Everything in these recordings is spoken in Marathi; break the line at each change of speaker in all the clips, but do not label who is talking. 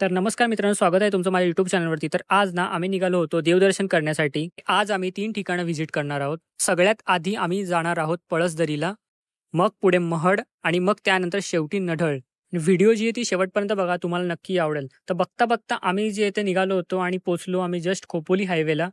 तर नमस्कार मित्रांनो, स्वागत आहे तुमचं माझ्या YouTube चॅनलवरती. तर आज ना आम्ही निघालो होतो देवदर्शन करण्यासाठी. आज आम्ही 3 ठिकाणं व्हिजिट करणार आहोत. सगळ्यात आधी आम्ही जाणार आहोत पळसदरीला, मग पुढे महड आणि मग त्यानंतर शेवटी नढळ. व्हिडिओ जी आहे ती शेवटपर्यंत बघा, तुम्हाला नक्की आवडेल. तर बघता-बघता आम्ही जे इथे निघालो होतो आणि पोहोचलो आम्ही जस्ट खोपोली हायवेला.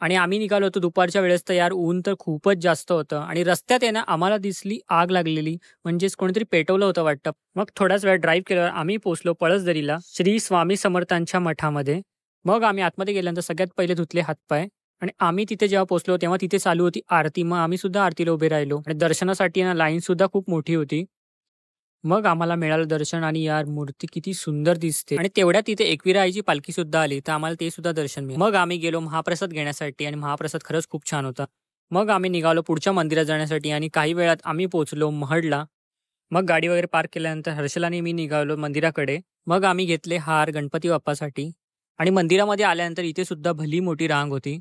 आणि आम्ही निघालो होतो दुपारच्या वेळेस, तर यार ऊन तर खूपच जास्त होतं आणि रस्त्यात आहे ना आम्हाला दिसली आग लागलेली, म्हणजेच कोणीतरी पेटवलं होतं वाटतं. मग थोडाच वेळ ड्राईव्ह केल्यावर आम्ही पोहोचलो पळसदरीला, श्री स्वामी समर्थांच्या मठामध्ये. मग आम्ही आतमध्ये गेल्यानंतर सगळ्यात पहिले धुतले हातपाय आणि आम्ही तिथे जेव्हा पोहोचलो तेव्हा तिथे चालू होती आरती. मग आम्ही सुद्धा आरतीला उभे राहिलो आणि दर्शनासाठी ना लाईन सुद्धा खूप मोठी होती. मग आम्हाला मिळालं दर्शन आणि यार मूर्ती किती सुंदर दिसते आणि तेवढ्यात तिथे एकविरा आईची पालखी सुद्धा आली, तर आम्हाला ते सुद्धा दर्शन मिळालं. मग आम्ही गेलो महाप्रसाद घेण्यासाठी आणि महाप्रसाद खरंच खूप छान होता. मग आम्ही निघालो पुढच्या मंदिरात जाण्यासाठी आणि काही वेळात आम्ही पोहोचलो महडला. मग गाडी वगैरे पार्क केल्यानंतर हर्षल आणि मी निघालो मंदिराकडे. मग आम्ही घेतले हार गणपती बाप्पासाठी आणि मंदिरामध्ये आल्यानंतर इथे सुद्धा भली मोठी रांग होती.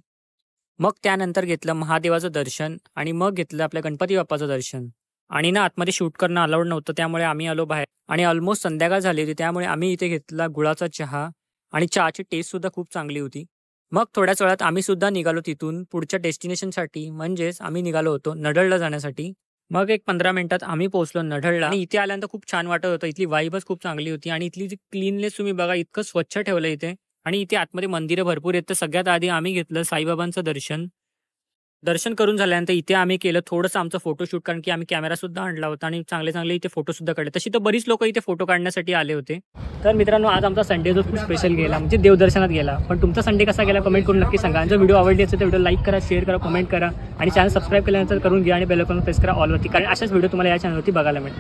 मग त्यानंतर घेतलं महादेवाचं दर्शन आणि मग घेतलं आपल्या गणपती बाप्पाचं दर्शन. आणि ना आतमध्ये शूट करणं अलाउड नव्हतं, त्यामुळे आम्ही आलो बाहेर आणि ऑलमोस्ट संध्याकाळ झाली होती, त्यामुळे आम्ही इथे घेतला गुळाचा चहा आणि चहाची टेस्ट सुद्धा खूप चांगली होती. मग थोड्याच वेळात आम्ही सुद्धा निघालो तिथून पुढच्या डेस्टिनेशनसाठी, म्हणजेच आम्ही निघालो होतो नढळला जाण्यासाठी. मग एक 15 मिनिटात आम्ही पोहोचलो नढळला आणि इथे आल्यानंतर खूप छान वाटत होतं. इथली वाईबच खूप चांगली होती आणि इथली जी क्लीननेस तुम्ही बघा, इतकं स्वच्छ ठेवलं इथे. आणि इथे आतमध्ये मंदिरं भरपूर आहेत. तर सगळ्यात आधी आम्ही घेतलं साईबाबांचं दर्शन. दर्शन करून झाल्यानंतर इथे आम्ही केलं थोडंसं आमचं फोटोशूट, कारण की आम्ही कॅमेरा सुद्धा आणला होता आणि चांगले-चांगले इथे फोटो सुद्धा काढले. तशी तर बरीच लोकं इथे फोटो काढण्यासाठी आले होते. तर मित्रांनो, आज आमचा संडे जो खूप स्पेशल गेला, म्हणजे देवदर्शनात गेला. पण तुमचा संडे कसा गेला कमेंट करून नक्की सांगा. आणि जर व्हिडिओ आवडली असेल तर व्हिडिओ लाईक करा, शेअर करा, कमेंट करा आणि चॅनल सबस्क्राईब केल्यानंतर करून घ्या आणि बेल आयकॉन प्रेस करा ऑलवरती, कारण अशाच व्हिडिओ तुम्हाला या चॅनलवरती बघायला मिळतील.